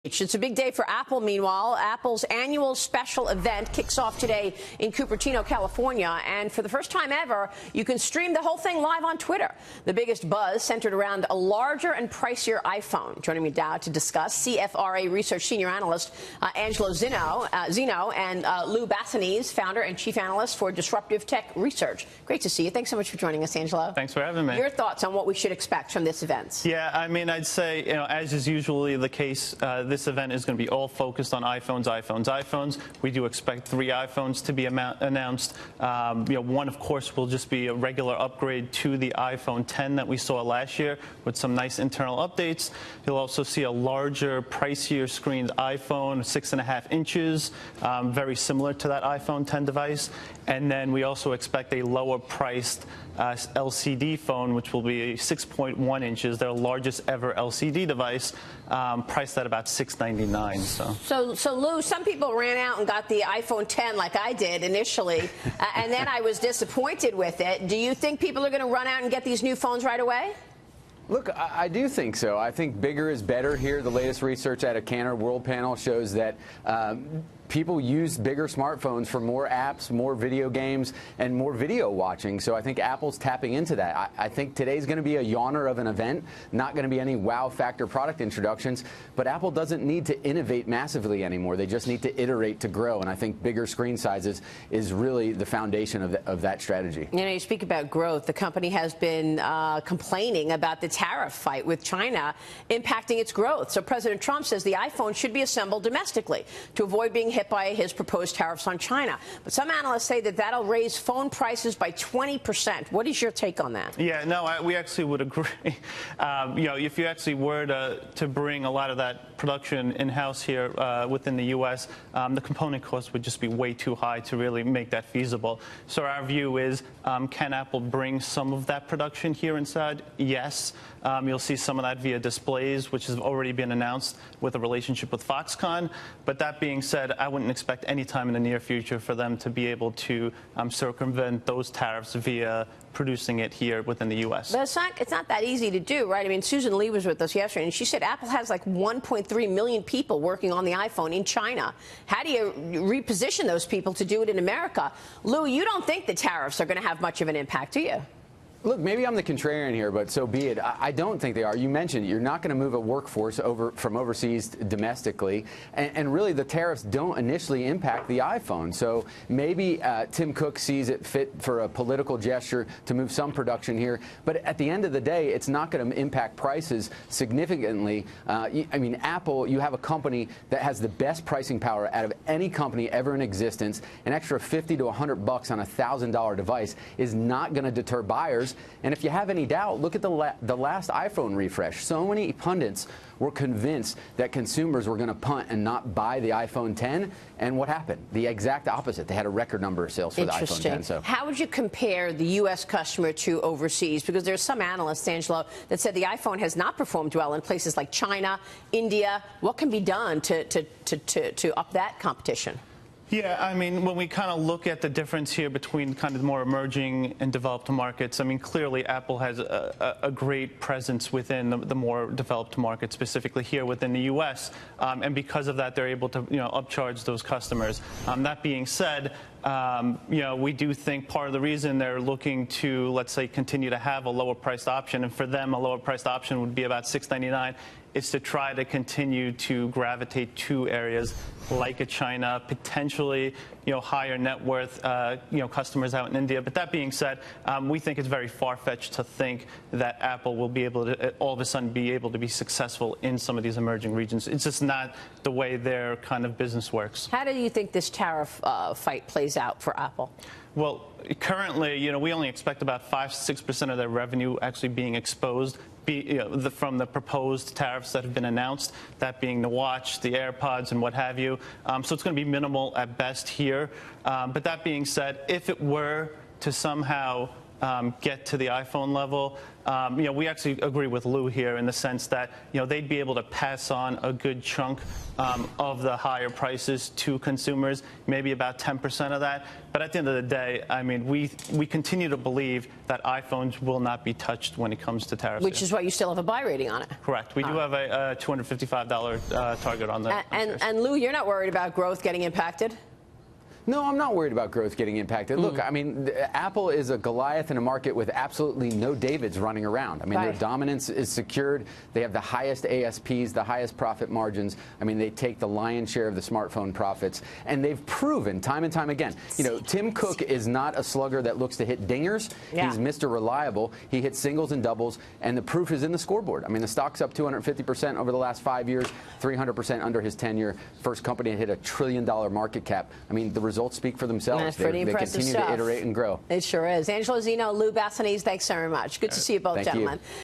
It's a big day for Apple. Meanwhile, Apple's annual special event kicks off today in Cupertino, California. And for the first time ever, you can stream the whole thing live on Twitter. The biggest buzz centered around a larger and pricier iPhone. Joining me now to discuss, CFRA Research senior analyst Angelo Zino and Lou Basenese, founder and chief analyst for Disruptive Tech Research. Great to see you. Thanks so much for joining us, Angelo. Thanks for having me. Your thoughts on what we should expect from this event? Yeah, I mean, I'd say, as is usually the case, this event is going to be all focused on iPhones. We do expect 3 iPhones to be announced. One, of course, will just be a regular upgrade to the iPhone 10 that we saw last year with some nice internal updates. You'll also see a larger, pricier screened iPhone, 6.5 inches, very similar to that iPhone 10 device. And then we also expect a lower priced LCD phone, which will be 6.1 inches, their largest ever LCD device, priced at about $699. So Lou, some people ran out and got the iPhone 10 like I did initially, and then I was disappointed with it. Do you think people are going to run out and get these new phones right away? Look, I do think so. I think bigger is better here. The latest research out of Cantor World Panel shows that people use bigger smartphones for more apps, more video games, and more video watching. So I think Apple's tapping into that. I think today's going to be a yawner of an event, not going to be any wow factor product introductions. But Apple doesn't need to innovate massively anymore. They just need to iterate to grow. And I think bigger screen sizes is really the foundation of that strategy. You speak about growth. The company has been complaining about the tariff fight with China impacting its growth. So President Trump says the iPhone should be assembled domestically to avoid being hit by his proposed tariffs on China. But some analysts say that that'll raise phone prices by 20%. What is your take on that? Yeah, no, we actually would agree. If you actually were to bring a lot of that production in-house here within the U.S., the component cost would just be way too high to really make that feasible. So our view is, can Apple bring some of that production here inside? Yes. You'll see some of that via displays, which has already been announced with a relationship with Foxconn. But that being said, I wouldn't expect any time in the near future for them to be able to circumvent those tariffs via producing it here within the U.S. But it's not that easy to do, right? I mean, Susan Lee was with us yesterday, and she said Apple has like 1.3 million people working on the iPhone in China. How do you reposition those people to do it in America? Lou, you don't think the tariffs are going to have much of an impact, do you? Look, maybe I'm the contrarian here, but so be it. I don't think they are. You mentioned you're not going to move a workforce from overseas domestically, and really the tariffs don't initially impact the iPhone. So maybe Tim Cook sees it fit for a political gesture to move some production here, but at the end of the day, it's not going to impact prices significantly. I mean, Apple, you have a company that has the best pricing power out of any company ever in existence. An extra $50 to $100 on a $1,000 device is not going to deter buyers. And if you have any doubt, look at the last iPhone refresh. So many pundits were convinced that consumers were going to punt and not buy the iPhone 10. And what happened? The exact opposite. They had a record number of sales for the iPhone 10. So how would you compare the U.S. customer to overseas? Because there's some analysts, Angelo, that said the iPhone has not performed well in places like China, India. What can be done to up that competition? Yeah, I mean, when we kind of look at the difference here between kind of the more emerging and developed markets, I mean, clearly Apple has a great presence within the more developed markets, specifically here within the U.S., and because of that, they're able to, upcharge those customers. That being said, we do think part of the reason they're looking to, let's say, continue to have a lower priced option, and for them, a lower priced option would be about $699, is to try to continue to gravitate to areas like a China, potentially, higher net worth, customers out in India. But that being said, we think it's very far-fetched to think that Apple will be able to all of a sudden be able to be successful in some of these emerging regions. It's just not the way their kind of business works. How do you think this tariff fight plays out for Apple? Well, currently, we only expect about 5–6% of their revenue actually being exposed from the proposed tariffs that have been announced, that being the watch, the AirPods, and what have you. So it's going to be minimal at best here. But that being said, if it were to somehow get to the iPhone level, We actually agree with Lou here in the sense that, they'd be able to pass on a good chunk of the higher prices to consumers, maybe about 10% of that. But at the end of the day, I mean, we continue to believe that iPhones will not be touched when it comes to tariffs. Which is why you still have a buy rating on it. Correct. We do have a $255 target on that. And Lou, you're not worried about growth getting impacted? No, I'm not worried about growth getting impacted. Look, I mean, Apple is a Goliath in a market with absolutely no Davids running around. I mean, their dominance is secured. They have the highest ASPs, the highest profit margins. I mean, they take the lion's share of the smartphone profits. And they've proven time and time again. Tim Cook is not a slugger that looks to hit dingers. Yeah. He's Mr. Reliable. He hits singles and doubles. And the proof is in the scoreboard. I mean, the stock's up 250% over the last 5 years, 300% under his tenure. First company to hit $1 trillion market cap. I mean, the results speak for themselves. They continue to iterate and grow. It sure is. Angelo, Zino, Lou Basenese, thanks very much. Good to see you both, gentlemen.